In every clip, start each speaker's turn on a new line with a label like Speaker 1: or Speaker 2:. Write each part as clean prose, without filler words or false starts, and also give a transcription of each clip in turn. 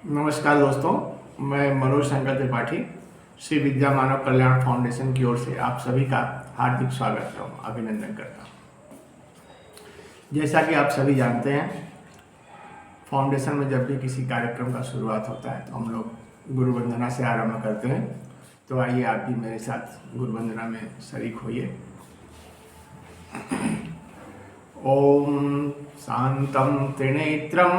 Speaker 1: नमस्कार दोस्तों, मैं मनोज शंकर त्रिपाठी श्री विद्या मानव कल्याण फाउंडेशन की ओर से आप सभी का हार्दिक स्वागत एवं अभिनंदन करता हूँ। जैसा कि आप सभी जानते हैं, फाउंडेशन में जब भी किसी कार्यक्रम का शुरुआत होता है तो हम लोग गुरु वंदना से आरंभ करते हैं। तो आइए आप भी मेरे साथ गुरु वंदना में शरीक होइए। ओम शांतं त्रिनेत्रं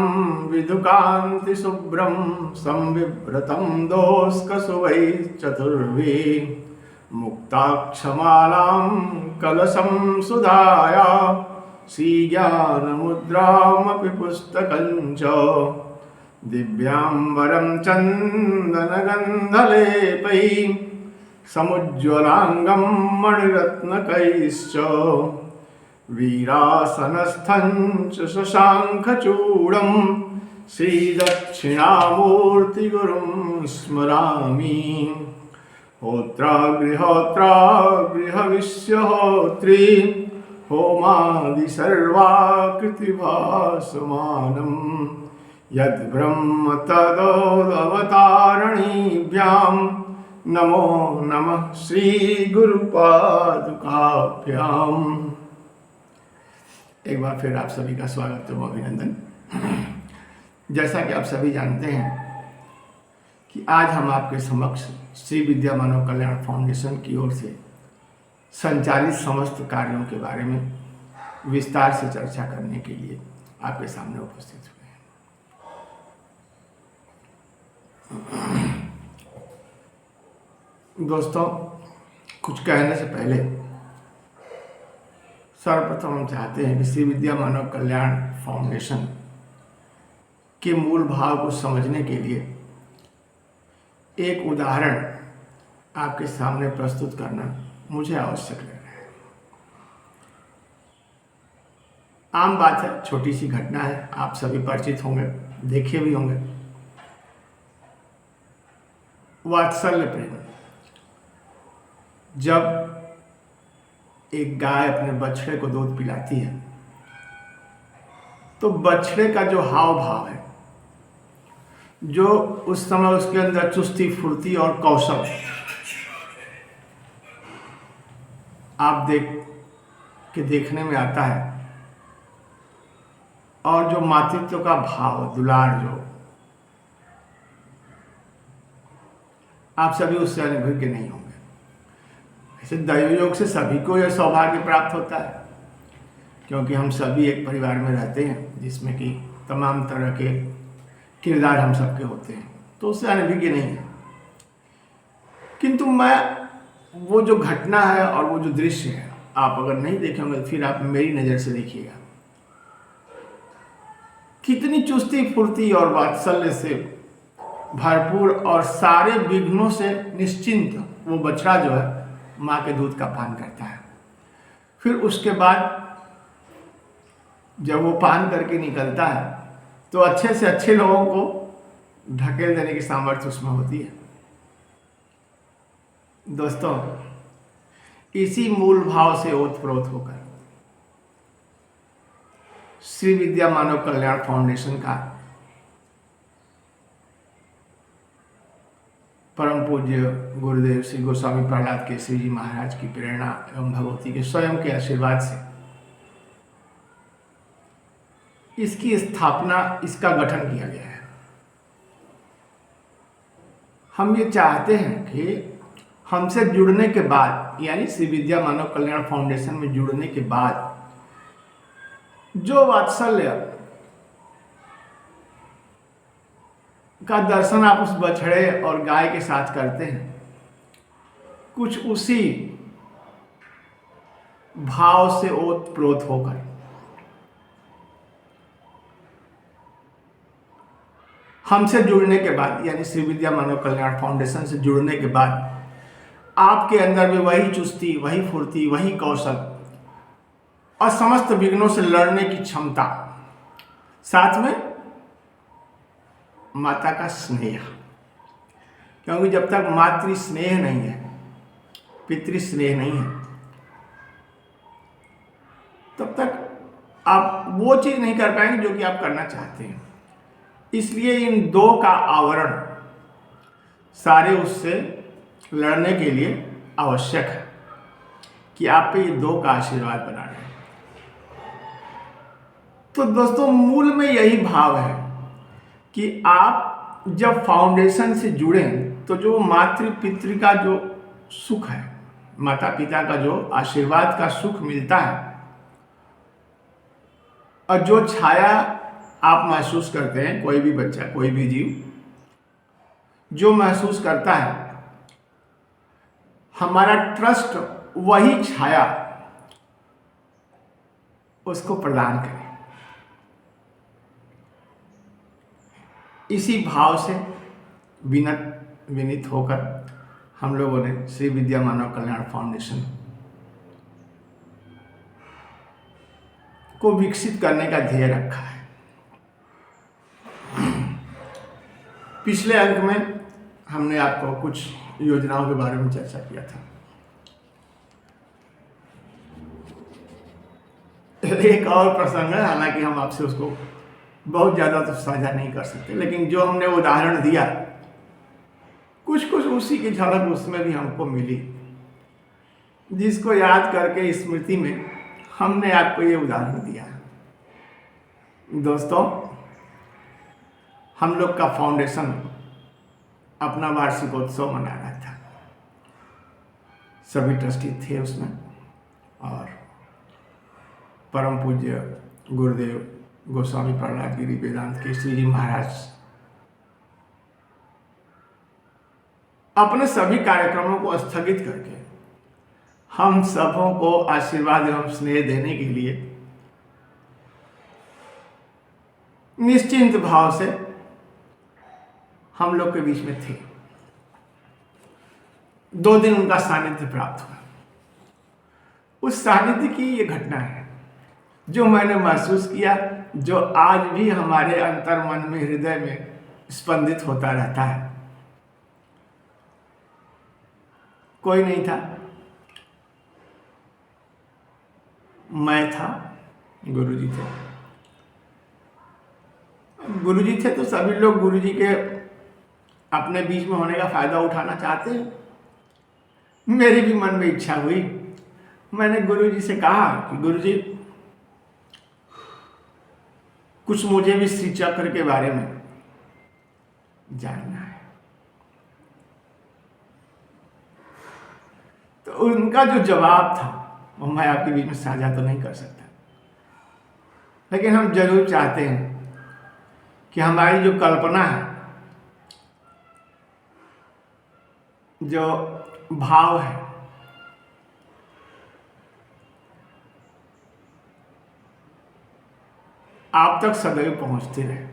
Speaker 1: विदुकान्तिशुभ्रं संविभ्रतं दोष्कशुभैः चतुर्भिः मुक्ताक्षमालां कलशं सुधाया श्रीज्ञानमुद्रामपि पुस्तकं च दिव्याम्बरं चन्दनगन्धलेपैः समुज्ज्वलाङ्गं मणिरत्नकैश्च वीरासनस्थं च शशाङ्खचूडं श्रीदक्षिणामूर्तिगुरुं स्मरामि। होत्रागृहोत्रागृहविश्यहोत्री होमादिसर्वाकृतिभासमानं यद्ब्रह्म तदोदवतारणीभ्यां नमो नमः श्रीगुरुपादुकाभ्याम्। एक बार फिर आप सभी का स्वागत एवं अभिनंदन। जैसा कि आप सभी जानते हैं कि आज हम आपके समक्ष श्री विद्या मानव कल्याण फाउंडेशन की ओर से संचालित समस्त कार्यों के बारे में विस्तार से चर्चा करने के लिए आपके सामने उपस्थित हुए हैं। दोस्तों, कुछ कहने से पहले सर्वप्रथम हम चाहते हैं कि श्री विद्या मानव कल्याण फाउंडेशन के मूल भाव को समझने के लिए एक उदाहरण आपके सामने प्रस्तुत करना मुझे आवश्यक लग रहा है। आम बात है, छोटी सी घटना है, आप सभी परिचित होंगे, देखे भी होंगे। वात्सल्य प्रेम। जब एक गाय अपने बछड़े को दूध पिलाती है तो बछड़े का जो हाव भाव है, जो उस समय उसके अंदर चुस्ती फुर्ती और कौशल आप देखने में आता है, और जो मातृत्व का भाव, दुलार, जो आप सभी उससे अनुभव नहीं होंगे। ऐसे दैवयोग से सभी को यह सौभाग्य प्राप्त होता है, क्योंकि हम सभी एक परिवार में रहते हैं जिसमें कि तमाम तरह के किरदार हम सबके होते हैं, तो उससे अनभिज्ञ नहीं है। किंतु मैं वो जो घटना है और वो जो दृश्य है, आप अगर नहीं देखेंगे तो फिर आप मेरी नज़र से देखिएगा। कितनी चुस्ती फुर्ती और वात्सल्य से भरपूर और सारे विघ्नों से निश्चिंत वो बछड़ा जो है माँ के दूध का पान करता है। फिर उसके बाद जब वो पान करके निकलता है तो अच्छे से अच्छे लोगों को ढकेल देने की सामर्थ्य उसमें होती है। दोस्तों, इसी मूल भाव से ओतप्रोत होकर श्री विद्या मानव कल्याण फाउंडेशन का परम पूज्य गुरुदेव श्री गोस्वामी प्रहलाद केसरी जी महाराज की प्रेरणा एवं भगवती के स्वयं के आशीर्वाद से इसकी स्थापना, इसका गठन किया गया है। हम ये चाहते हैं कि हमसे जुड़ने के बाद, यानी श्री विद्या मानव कल्याण फाउंडेशन में जुड़ने के बाद जो वात्सल्य का दर्शन आप उस बछड़े और गाय के साथ करते हैं, कुछ उसी भाव से ओतप्रोत होकर हमसे जुड़ने के बाद, यानी श्री विद्या मानव कल्याण फाउंडेशन से जुड़ने के बाद आपके अंदर भी वही चुस्ती, वही फुर्ती, वही कौशल और समस्त विघ्नों से लड़ने की क्षमता, साथ में माता का स्नेह। क्योंकि जब तक मातृ स्नेह नहीं है, पितृ स्नेह नहीं है, तब तक आप वो चीज़ नहीं कर पाएंगे जो कि आप करना चाहते हैं। इसलिए इन दो का आवरण सारे उससे लड़ने के लिए आवश्यक है कि आप पे ये दो का आशीर्वाद बना रहे। तो दोस्तों मूल में यही भाव है कि आप जब फाउंडेशन से जुड़े तो जो मातृ पितृ का जो सुख है, माता पिता का जो आशीर्वाद का सुख मिलता है और जो छाया आप महसूस करते हैं, कोई भी बच्चा कोई भी जीव जो महसूस करता है, हमारा ट्रस्ट वही छाया उसको प्रदान करे। इसी भाव से विनीत होकर हम लोगों ने श्री विद्या मानव कल्याण फाउंडेशन को विकसित करने का ध्येय रखा है। पिछले अंक में हमने आपको कुछ योजनाओं के बारे में चर्चा किया था। एक और प्रसंग है, हालांकि हम आपसे उसको बहुत ज़्यादा तो साझा नहीं कर सकते, लेकिन जो हमने उदाहरण दिया कुछ उसी की झलक उसमें भी हमको मिली, जिसको याद करके स्मृति में हमने आपको ये उदाहरण दिया। दोस्तों, हम लोग का फाउंडेशन अपना वार्षिकोत्सव मना रहा था। सभी ट्रस्टी थे उसमें और परम पूज्य गुरुदेव गोस्वामी प्रहलाद गिरी वेदांत केसरी जी महाराज अपने सभी कार्यक्रमों को स्थगित करके हम सबों को आशीर्वाद एवं स्नेह देने के लिए निश्चिंत भाव से हम लोग के बीच में थे। 2 दिन उनका सानिध्य प्राप्त हुआ। उस सानिध्य की ये घटना है जो मैंने महसूस किया, जो आज भी हमारे अंतर मन में, हृदय में स्पंदित होता रहता है। कोई नहीं था, मैं था, गुरुजी थे। गुरुजी थे तो सभी लोग गुरुजी के अपने बीच में होने का फायदा उठाना चाहते हैं। मेरी भी मन में इच्छा हुई, मैंने गुरुजी से कहा कि गुरुजी कुछ मुझे भी श्री चक्र के बारे में जानना है। तो उनका जो जवाब था वो मैं आपके बीच में साझा तो नहीं कर सकता, लेकिन हम जरूर चाहते हैं कि हमारी जो कल्पना है, जो भाव है, आप तक सदैव पहुंचते रहे।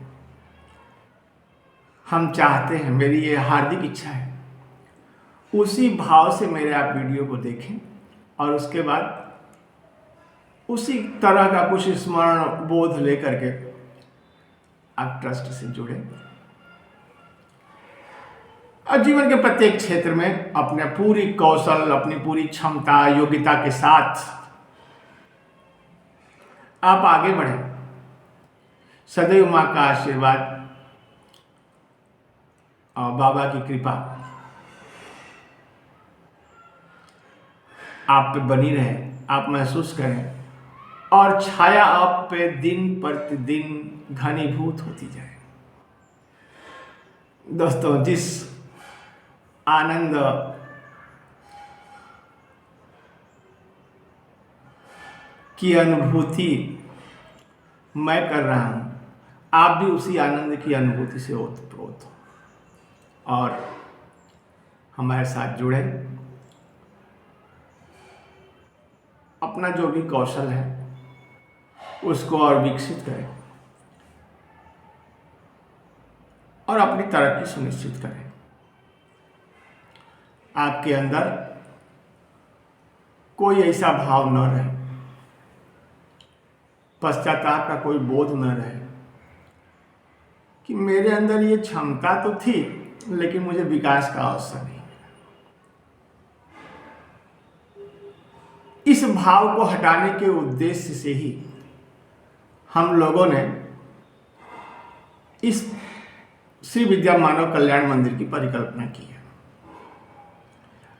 Speaker 1: हम चाहते हैं, मेरी ये हार्दिक इच्छा है, उसी भाव से मेरे आप वीडियो को देखें और उसके बाद उसी तरह का कुछ स्मरण बोध लेकर के आप ट्रस्ट से जुड़े और जीवन के प्रत्येक क्षेत्र में अपने पूरी कौशल, अपनी पूरी क्षमता, योग्यता के साथ आप आगे बढ़ें। सदैव माँ का आशीर्वाद और बाबा की कृपा आप पे बनी रहे, आप महसूस करें और छाया आप पे दिन प्रतिदिन घनीभूत होती जाए। दोस्तों, जिस आनंद की अनुभूति मैं कर रहा हूं, आप भी उसी आनंद की अनुभूति से ओतप्रोत हो और हमारे साथ जुड़े। अपना जो भी कौशल है उसको और विकसित करें और अपनी तरक्की सुनिश्चित करें। आपके अंदर कोई ऐसा भाव न रहे, पश्चाताप का कोई बोध न रहे कि मेरे अंदर ये क्षमता तो थी लेकिन मुझे विकास का अवसर नहीं। इस भाव को हटाने के उद्देश्य से ही हम लोगों ने इस श्री विद्या मानव कल्याण मंदिर की परिकल्पना की है।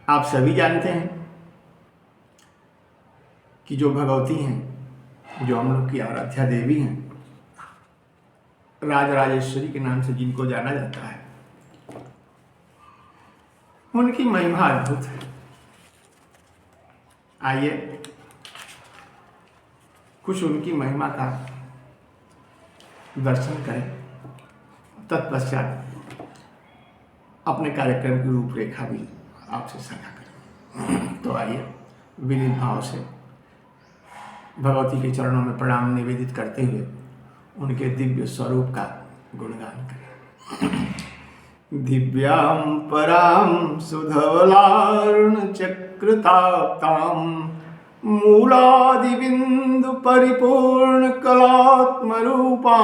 Speaker 1: आप सभी जानते हैं कि जो भगवती हैं, जो हम लोग की आराध्या देवी हैं, राजराजेश्वरी के नाम से जिनको जाना जाता है, उनकी महिमा अद्भुत है। आइए कुछ उनकी महिमा का दर्शन करें, तत्पश्चात अपने कार्यक्रम की रूपरेखा भी आपसे साझा करें। तो आइए विनीत भाव से भगवती के चरणों में प्रणाम निवेदित करते हुए उनके दिव्य स्वरूप का गुणगान करें। दिव्यां परां सुधवलारुण चक्रताप्तां मूलादिबिंदु परिपूर्ण कलात्मरूपां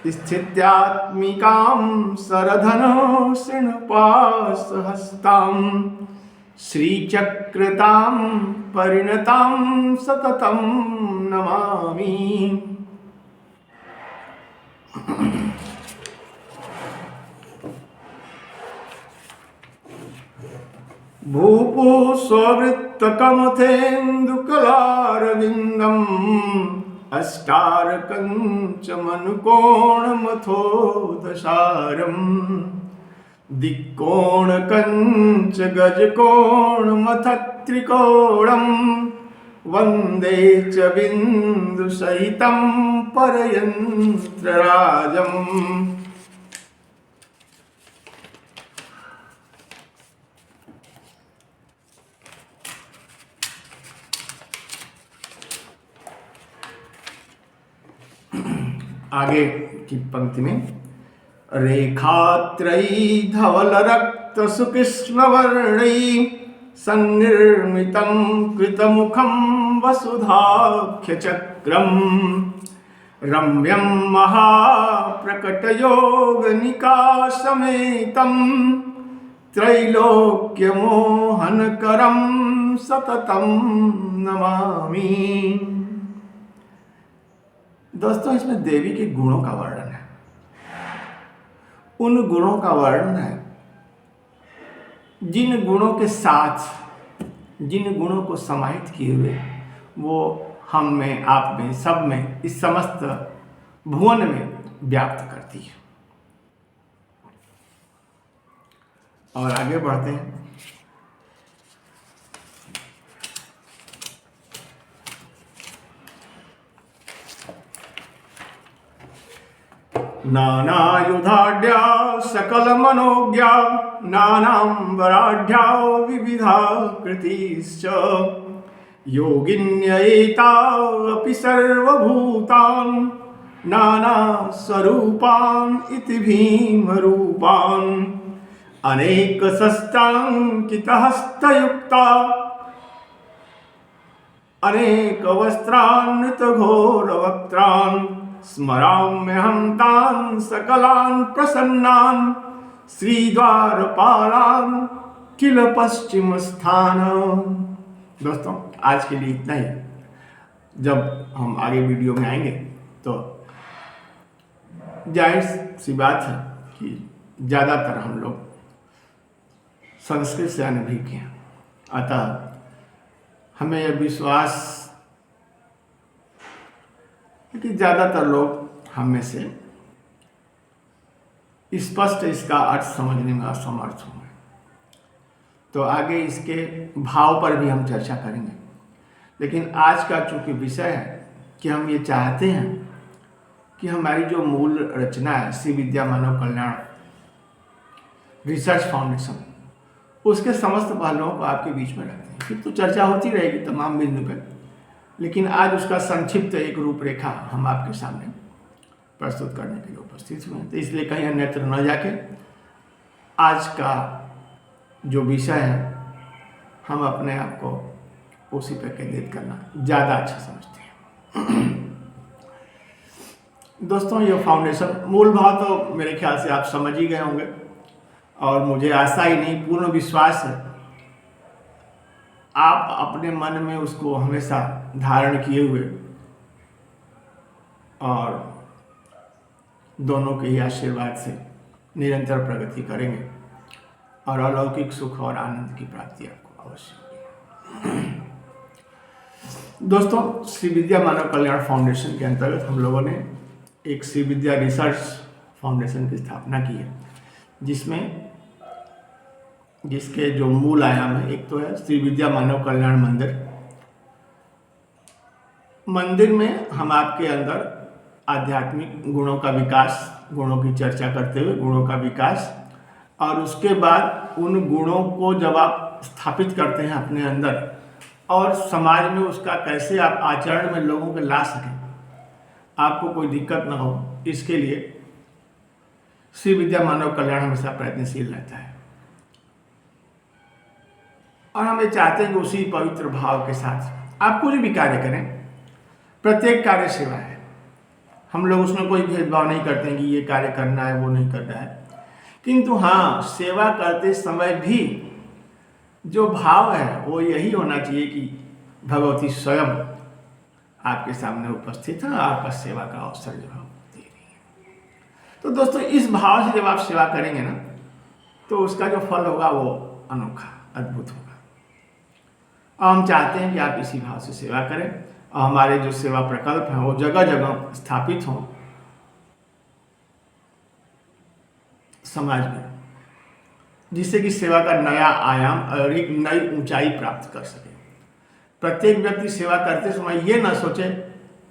Speaker 1: स्थित्यात्मिकां सरधनो शृणुपासहस्तां श्रीचक्रतां परिणतां सततं नमामि। भूपो स्ववृत्तकमथेन्दुकलारविन्दम् अष्टारकञ्चमनुकोणमथोदशारम् दिक्कोणकञ्च गजकोणमथत्रिकोणम् वन्दे च बिन्दुसहितं परयन्त्रराजम्। आगे की पंक्ति में रेखात्रयी धवल रक्त सुकृष्णवर्णी सन्निर्मितं कृतमुखं वसुधाख्य चक्रम रम्यं महाप्रकटयोगनिकाशमेतं त्रैलोक्यमोहनकरं सततं नमामि। दोस्तों, इसमें देवी के गुणों का वर्णन है। उन गुणों का वर्णन है जिन गुणों के साथ, जिन गुणों को समाहित किए हुए वो हम में, आप में, सब में, इस समस्त भुवन में व्याप्त करती है। और आगे बढ़ते हैं। नानायुधाढ्या सकलमनोज्ञा नानाम्बराढ्या विविधाकृतिश्च योगिन्येतावपि सर्वभूतान् नानास्वरूपान् इति भीमरूपान् अनेकशस्त्राङ्कितहस्तयुक्ता अनेकवस्त्रान्वितघोरवक्त्रान् स्मराम्यहं तान् सकलान् प्रसन्नान् श्रीद्वारपालान् किल पश्चिम स्थान। दोस्तों, आज के लिए इतना ही। जब हम आगे वीडियो में आएंगे तो जाहिर सी बात है कि ज़्यादातर हम लोग संस्कृत से अनभिज्ञ हैं, अतः हमें यह विश्वास कि ज़्यादातर लोग हम में से स्पष्ट इसका अर्थ समझने में असमर्थ होंगे। तो आगे इसके भाव पर भी हम चर्चा करेंगे। लेकिन आज का चूंकि विषय है कि हम ये चाहते हैं कि हमारी जो मूल रचना है श्री विद्या मानव कल्याण रिसर्च फाउंडेशन, उसके समस्त पहलुओं को आपके बीच में रखते हैं। फिर तो चर्चा होती रहेगी तमाम बिंदु पर, लेकिन आज उसका संक्षिप्त एक रूपरेखा हम आपके सामने प्रस्तुत करने के लिए उपस्थित हुए हैं। तो इसलिए कहीं अन्यत्र न जाके आज का जो विषय है हम अपने आप को उसी पर केंद्रित करना ज़्यादा अच्छा समझते हैं। दोस्तों, ये फाउंडेशन मूल भाव तो मेरे ख्याल से आप समझ ही गए होंगे, और मुझे आशा ही नहीं पूर्ण विश्वास है आप अपने मन में उसको हमेशा धारण किए हुए और दोनों के ही आशीर्वाद से निरंतर प्रगति करेंगे और अलौकिक सुख और आनंद की प्राप्ति आपको अवश्य होगी। दोस्तों, श्री विद्या मानव कल्याण फाउंडेशन के अंतर्गत हम लोगों ने एक श्री विद्या रिसर्च फाउंडेशन की स्थापना की है, जिसके जो मूल आयाम है, एक तो है श्री विद्या मानव कल्याण मंदिर में हम आपके अंदर आध्यात्मिक गुणों का विकास, गुणों की चर्चा करते हुए गुणों का विकास, और उसके बाद उन गुणों को जब आप स्थापित करते हैं अपने अंदर और समाज में उसका कैसे आप आचरण में लोगों के ला सकें, आपको कोई दिक्कत ना हो, इसके लिए श्री विद्या मानव कल्याण हमेशा प्रयत्नशील रहता है। और हम ये चाहते हैं कि उसी पवित्र भाव के साथ आप कोई भी कार्य करें, प्रत्येक कार्य सेवा है। हम लोग उसमें कोई भेदभाव नहीं करते हैं कि ये कार्य करना है, वो नहीं करना है, किंतु हाँ, सेवा करते समय भी जो भाव है वो यही होना चाहिए कि भगवती स्वयं आपके सामने उपस्थित है, आपका सेवा का अवसर जो है दे रही है। तो दोस्तों, इस भाव से जब आप सेवा करेंगे ना, तो उसका जो फल होगा वो अनोखा, अद्भुत होगा। और हम चाहते हैं कि आप इसी भाव से सेवा करें और हमारे जो सेवा प्रकल्प हैं वो जगह जगह स्थापित हों समाज में, जिससे कि सेवा का नया आयाम और एक नई ऊंचाई प्राप्त कर सके। प्रत्येक व्यक्ति सेवा करते समय ये ना सोचे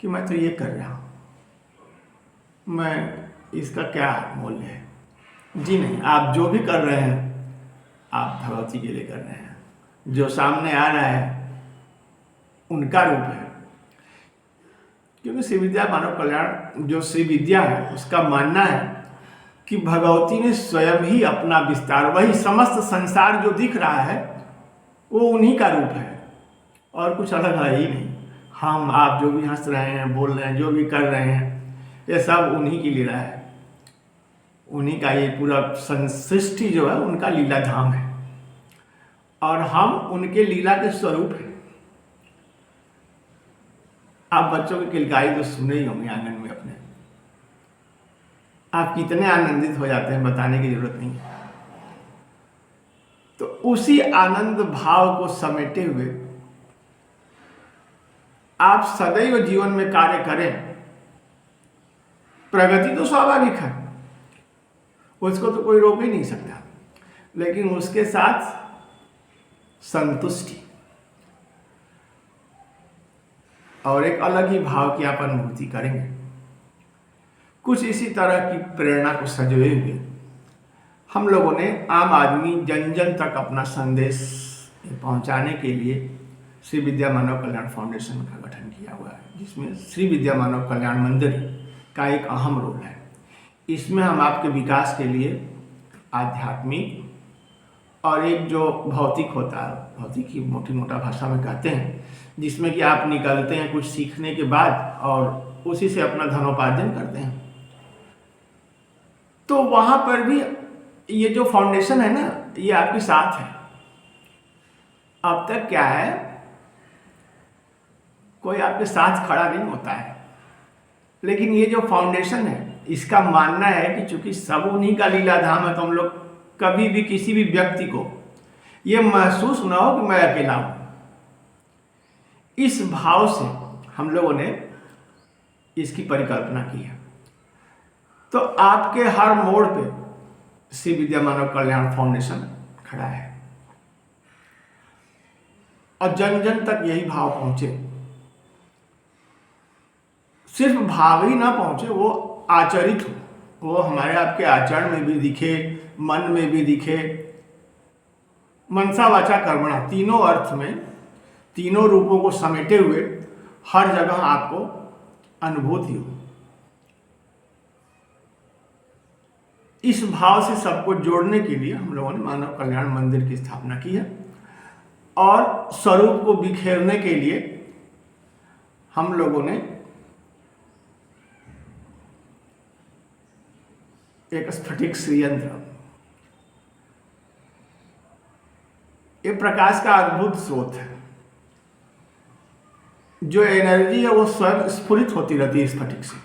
Speaker 1: कि मैं तो ये कर रहा हूँ, मैं इसका क्या मूल्य है। जी नहीं, आप जो भी कर रहे हैं आप भगवती के लिए कर रहे हैं। जो सामने आ रहा है उनका रूप है, क्योंकि श्री विद्या मानव कल्याण जो श्री विद्या है उसका मानना है कि भगवती ने स्वयं ही अपना विस्तार, वही समस्त संसार जो दिख रहा है वो उन्हीं का रूप है और कुछ अलग है ही नहीं। हम आप जो भी हंस रहे हैं, बोल रहे हैं, जो भी कर रहे हैं, ये सब उन्हीं की लीला है। उन्हीं का ये पूरा सृष्टि जो है उनका लीला धाम है और हम उनके लीला के स्वरूप हैं। आप बच्चों की किलकारी तो सुने ही होंगे आंगन में अपने, आप कितने आनंदित हो जाते हैं, बताने की जरूरत नहीं है। तो उसी आनंद भाव को समेटे हुए आप सदैव जीवन में कार्य करें। प्रगति तो स्वाभाविक है, उसको तो कोई रोक ही नहीं सकता, लेकिन उसके साथ संतुष्टि और एक अलग ही भाव की आप अनुभूति करेंगे। कुछ इसी तरह की प्रेरणा को सजोए हुए हम लोगों ने आम आदमी जन जन तक अपना संदेश पहुंचाने के लिए श्री विद्या मानव कल्याण फाउंडेशन का गठन किया हुआ है, जिसमें श्री विद्या मानव कल्याण मंदिर का एक अहम रोल है। इसमें हम आपके विकास के लिए आध्यात्मिक और एक जो भौतिक होता है, भौतिक ही मोटी मोटा भाषा में कहते हैं, जिसमें कि आप निकलते हैं कुछ सीखने के बाद और उसी से अपना धनोपार्जन करते हैं, तो वहाँ पर भी ये जो फाउंडेशन है ना, ये आपके साथ है। अब तक क्या है, कोई आपके साथ खड़ा नहीं होता है, लेकिन ये जो फाउंडेशन है इसका मानना है कि चूंकि सब उन्हीं का लीलाधाम है, तो हम लोग कभी भी किसी भी व्यक्ति को ये महसूस ना हो कि मैं अकेला हूं। इस भाव से हम लोगों ने इसकी परिकल्पना की है। तो आपके हर मोड़ पे श्री विद्या मानव कल्याण फाउंडेशन खड़ा है और जन जन तक यही भाव पहुंचे। सिर्फ भाव ही ना पहुंचे, वो आचरित हो, वो हमारे आपके आचरण में भी दिखे, मन में भी दिखे। मनसा वाचा कर्मणा, तीनों अर्थ में, तीनों रूपों को समेटे हुए हर जगह आपको अनुभूति हो। इस भाव से सबको जोड़ने के लिए हम लोगों ने मानव कल्याण मंदिर की स्थापना की है और स्वरूप को बिखेरने के लिए हम लोगों ने एक स्फटिक श्रीयंत्र, ये प्रकाश का अद्भुत स्रोत है। जो एनर्जी है वो स्वयं स्फुरित होती रहती है स्फटिक से।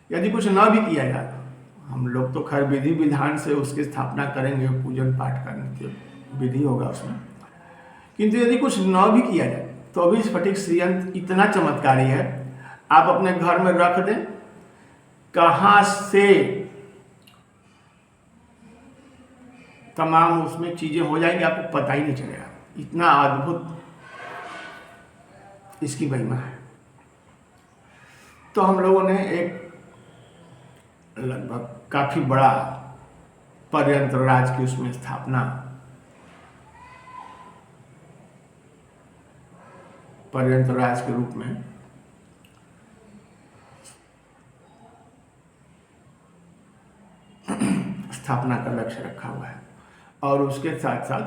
Speaker 1: यदि कुछ न भी किया जाए, हम लोग तो खैर विधि विधान से उसकी स्थापना करेंगे, पूजन पाठ करने विधि होगा उसमें, किंतु यदि कुछ न भी किया जाए तो भी स्फटिक श्रीयंत्र इतना चमत्कारी है, आप अपने घर में रख दें, कहाँ से तमाम उसमें चीजें हो जाएंगी आपको पता ही नहीं चलेगा। इतना अद्भुत इसकी महिमा है। तो हम लोगों ने एक लगभग काफी बड़ा पर्यंत्र राज की उसमें स्थापना पर्यंत्र राज के रूप में स्थापना का लक्ष्य रखा हुआ है, और उसके साथ साथ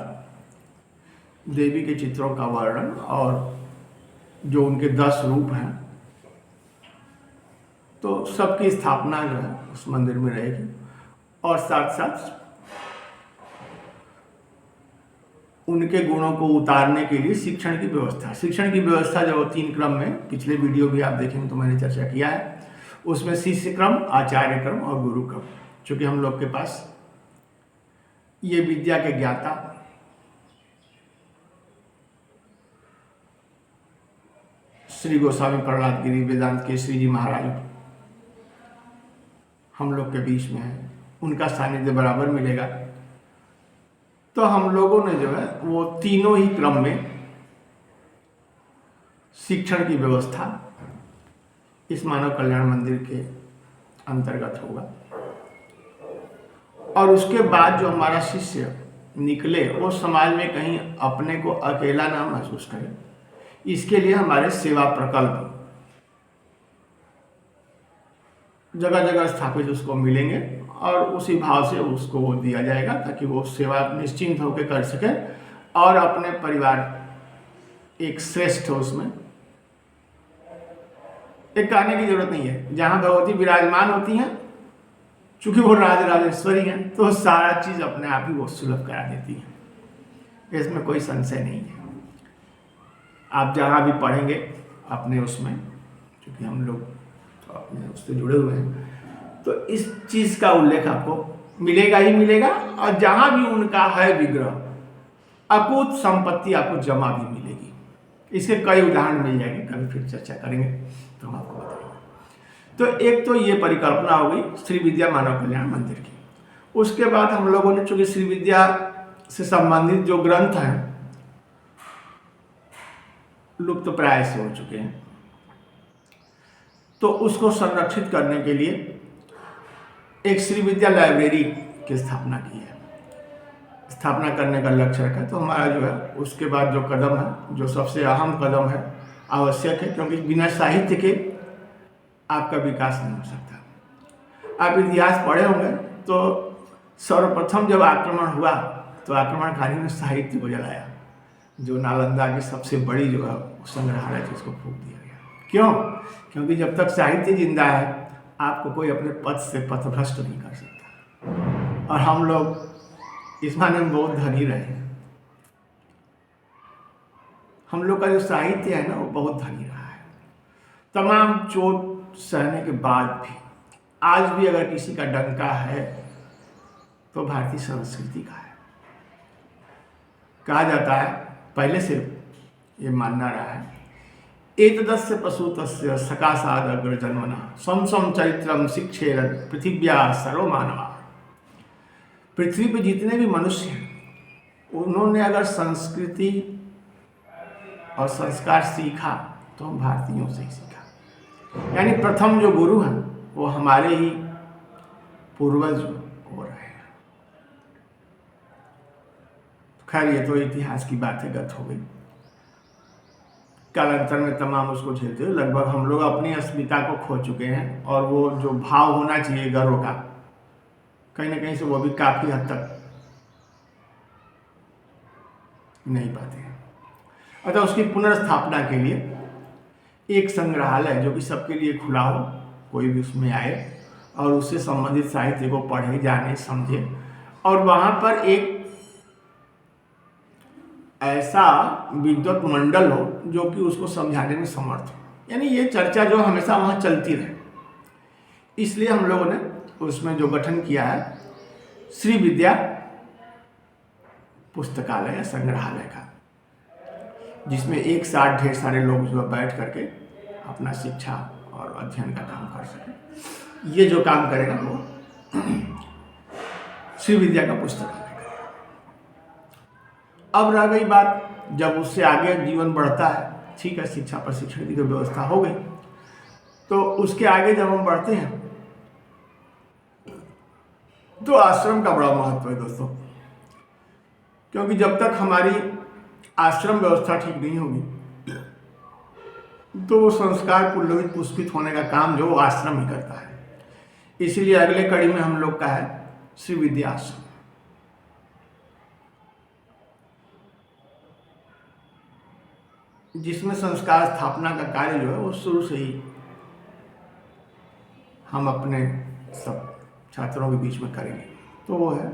Speaker 1: देवी के चित्रों का वर्णन और जो उनके 10 रूप हैं, तो सबकी स्थापना जो है उस मंदिर में रहेगी। और साथ साथ उनके गुणों को उतारने के लिए शिक्षण की व्यवस्था जो 3 क्रम में, पिछले वीडियो भी आप देखेंगे तो मैंने चर्चा किया है, उसमें शिष्य क्रम, आचार्य क्रम और गुरु क्रम। चूंकि हम लोग के पास ये विद्या के ज्ञाता श्री गोस्वामी प्रहलाद गिरी वेदांत केसरी जी महाराज हम लोग के बीच में है, उनका सानिध्य बराबर मिलेगा। तो हम लोगों ने जो है वो तीनों ही क्रम में शिक्षण की व्यवस्था इस मानव कल्याण मंदिर के अंतर्गत होगा। और उसके बाद जो हमारा शिष्य निकले वो समाज में कहीं अपने को अकेला ना महसूस करे, इसके लिए हमारे सेवा प्रकल्प जगह जगह स्थापित उसको मिलेंगे, और उसी भाव से उसको वो दिया जाएगा ताकि वो सेवा निश्चिंत होकर कर सके और अपने परिवार एक श्रेष्ठ हो। उसमें एक कहने की जरूरत नहीं है, जहां भगवती विराजमान होती हैं, चूंकि वो राजराजेश्वरी हैं, तो सारा चीज अपने आप ही वो सुलभ करा देती हैं, इसमें कोई संशय नहीं है। आप जहां भी पढ़ेंगे अपने उसमें, क्योंकि हम लोग तो अपने उससे जुड़े हुए हैं, तो इस चीज का उल्लेख आपको मिलेगा ही मिलेगा। और जहां भी उनका है विग्रह, अकूत संपत्ति आपको जमा भी मिलेगी। इसके कई उदाहरण मिल जाएंगे, कभी फिर चर्चा करेंगे तो हम आपको बताएंगे। तो एक तो ये परिकल्पना हो गई श्री विद्या मानव कल्याण मंदिर की। उसके बाद हम लोगों ने, चूंकि श्री विद्या से संबंधित जो ग्रंथ हैं लुप्त प्राय से हो चुके हैं, तो उसको संरक्षित करने के लिए एक श्री विद्या लाइब्रेरी की स्थापना की है। स्थापना करने का लक्ष्य रखा। तो हमारा जो है उसके बाद जो कदम है, जो सबसे अहम कदम है, आवश्यक है, क्योंकि बिना साहित्य के आपका विकास नहीं हो सकता। आप इतिहास पढ़े होंगे तो सर्वप्रथम जब आक्रमण हुआ तो आक्रमणकारियों ने साहित्य को जलाया, जो नालंदा की सबसे बड़ी जो है संग्रहालय थी उसको फूंक दिया गया। क्यों? क्योंकि जब तक साहित्य जिंदा है आपको कोई अपने पथ से पथभ्रष्ट नहीं कर सकता। और हम लोग इस माने में बहुत धनी रहे हैं। हम लोग का जो साहित्य है ना वो बहुत धनी रहा है। तमाम चोट सहने के बाद भी आज भी अगर किसी का डंका है तो भारतीय संस्कृति का है। कहा जाता है, पहले से ये मानना रहा है, एतदस्य पशुतस्य सकाशाद अग्र जन्मना स्वम चरित्रम शिक्षेरन पृथिव्या सर्व मानवा। पृथ्वी पे जितने भी मनुष्य हैं उन्होंने अगर संस्कृति और संस्कार सीखा तो हम भारतीयों से ही सीखा। यानी प्रथम जो गुरु हैं वो हमारे ही पूर्वज हो रहे हैं। खैर ये तो इतिहास की बातें गत हो गई, कालांतर में तमाम उसको झेलते हुए लगभग हम लोग अपनी अस्मिता को खो चुके हैं। और वो जो भाव होना चाहिए गर्व का, कहीं ना कहीं से वो भी काफी हद तक नहीं पाते हैं। अतः उसकी पुनर्स्थापना के लिए एक संग्रहालय जो कि सबके लिए खुला हो, कोई भी उसमें आए और उससे संबंधित साहित्य को पढ़े, जाने, समझे, और वहां पर एक ऐसा विद्वत मंडल हो जो कि उसको समझाने में समर्थ हो। यानी ये चर्चा जो हमेशा वहां चलती रहे, इसलिए हम लोगों ने उसमें जो गठन किया है श्री विद्या पुस्तकालय या संग्रहालय का, जिसमें एक साथ ढेर सारे लोग जो बैठ करके अपना शिक्षा और अध्ययन का काम कर सके। ये जो काम करेगा वो श्री विद्या का पुस्तकालय करेगा। अब रह गई बात, जब उससे आगे जीवन बढ़ता है, ठीक है, शिक्षा प्रशिक्षण की जो व्यवस्था हो गई, तो उसके आगे जब हम बढ़ते हैं तो आश्रम का बड़ा महत्व है दोस्तों, क्योंकि जब तक हमारी आश्रम व्यवस्था ठीक नहीं होगी तो वो संस्कार पुल्लोहित पुष्पित होने का काम जो वो आश्रम ही करता है। इसलिए अगले कड़ी में हम लोग का है श्री विद्या आश्रम, जिसमें संस्कार स्थापना का कार्य जो है वो शुरू से ही हम अपने सब छात्रों के बीच में करेंगे। तो वो है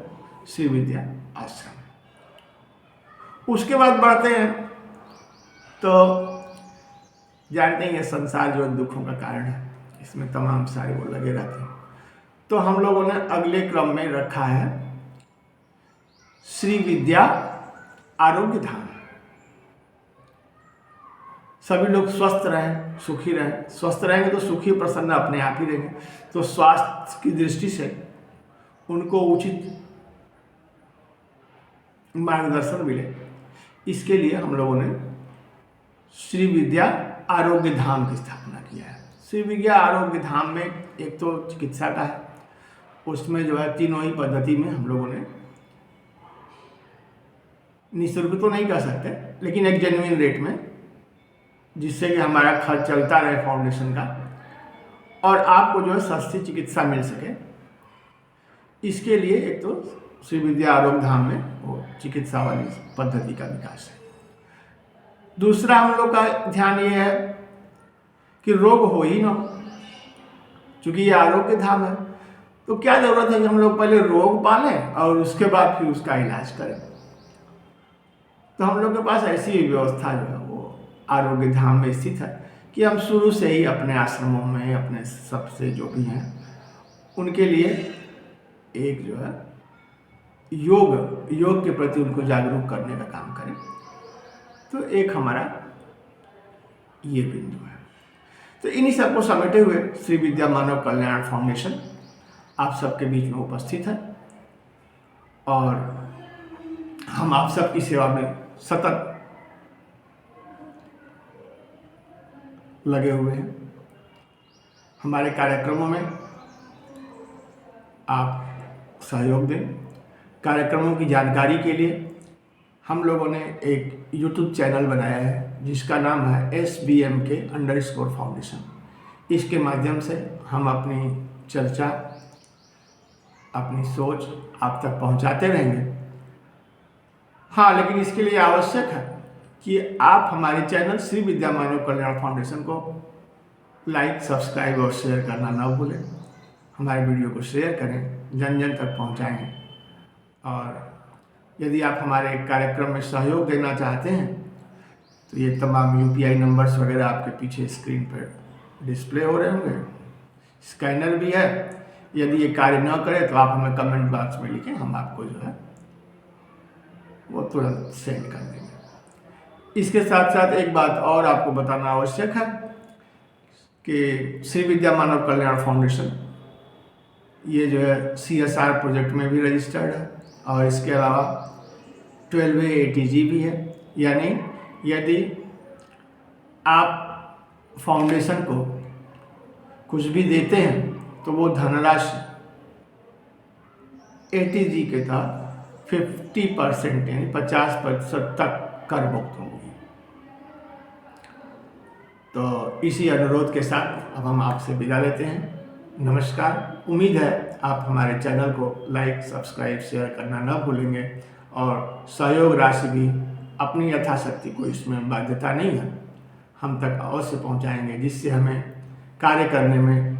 Speaker 1: श्री विद्या आश्रम। उसके बाद बढ़ते हैं तो जानते हैं ये संसार जो दुखों का कारण है, इसमें तमाम सारे वो लगे रहते हैं। तो हम लोगों ने अगले क्रम में रखा है श्री विद्या आरोग्य धाम। सभी लोग स्वस्थ रहें, सुखी रहें। स्वस्थ रहेंगे तो सुखी प्रसन्न अपने आप ही रहेंगे। तो स्वास्थ्य की दृष्टि से उनको उचित मार्गदर्शन मिले, इसके लिए हम लोगों ने श्री विद्या आरोग्य धाम की स्थापना किया है। श्री विद्या आरोग्य धाम में एक तो चिकित्सा का है, उसमें जो है तीनों ही पद्धति में हम लोगों ने निःशुल्क तो नहीं कह सकते, लेकिन एक जेन्युइन रेट में, जिससे कि हमारा खर्च चलता रहे फाउंडेशन का और आपको जो है सस्ती चिकित्सा मिल सके। इसके लिए एक तो श्री विद्या आरोग्य धाम में वो चिकित्सा वाली पद्धति का विकास है। दूसरा हम लोग का ध्यान ये है कि रोग हो ही ना हो, क्योंकि ये आरोग्य धाम है तो क्या जरूरत है कि हम लोग पहले रोग पालें और उसके बाद फिर उसका इलाज करें। तो हम लोग के पास ऐसी व्यवस्था जो है वो आरोग्य धाम में स्थित है कि हम शुरू से ही अपने आश्रमों में अपने सबसे जो भी हैं उनके लिए एक जो है योग के प्रति उनको जागरूक करने का काम करें। तो एक हमारा ये बिंदु है। तो इन्हीं सबको समेटे हुए श्री विद्या मानव कल्याण फाउंडेशन आप सबके बीच में उपस्थित है और हम आप सबकी सेवा में सतत लगे हुए हैं। हमारे कार्यक्रमों में आप सहयोग दें। कार्यक्रमों की जानकारी के लिए हम लोगों ने एक YouTube चैनल बनाया है जिसका नाम है SBMK_ फाउंडेशन। इसके माध्यम से हम अपनी चर्चा, अपनी सोच आप तक पहुंचाते रहेंगे। हाँ, लेकिन इसके लिए आवश्यक है कि आप हमारे चैनल श्री विद्या मानव कल्याण फाउंडेशन को लाइक, सब्सक्राइब और शेयर करना ना भूलें। हमारे वीडियो को शेयर करें, जन जन तक पहुंचाएं। और यदि आप हमारे कार्यक्रम में सहयोग देना चाहते हैं तो ये तमाम UPI नंबर्स वगैरह आपके पीछे स्क्रीन पर डिस्प्ले हो रहे होंगे। स्कैनर भी है। यदि ये कार्य न करे तो आप हमें कमेंट बॉक्स में लिखें, हम आपको जो है वो तुरंत सेंड कर देंगे। इसके साथ साथ एक बात और आपको बताना आवश्यक है कि श्री विद्या मानव कल्याण फाउंडेशन ये जो है CSR प्रोजेक्ट में भी रजिस्टर्ड है और इसके अलावा 12A ATG भी है। यानी यदि आप फाउंडेशन को कुछ भी देते हैं तो वो धनराशि ATG के तहत 50% यानी 50% तक कर मुक्त होगी। तो इसी अनुरोध के साथ अब हम आपसे विदा लेते हैं। नमस्कार। उम्मीद है आप हमारे चैनल को लाइक, सब्सक्राइब, शेयर करना न भूलेंगे और सहयोग राशि भी अपनी यथाशक्ति, कोई इसमें बाध्यता नहीं है, हम तक अवश्य पहुंचाएंगे, जिससे हमें कार्य करने में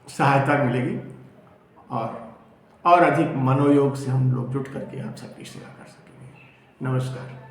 Speaker 1: सहायता मिलेगी और अधिक मनोयोग से हम लोग जुट करके आप सबकी सेवा कर सकेंगे। नमस्कार।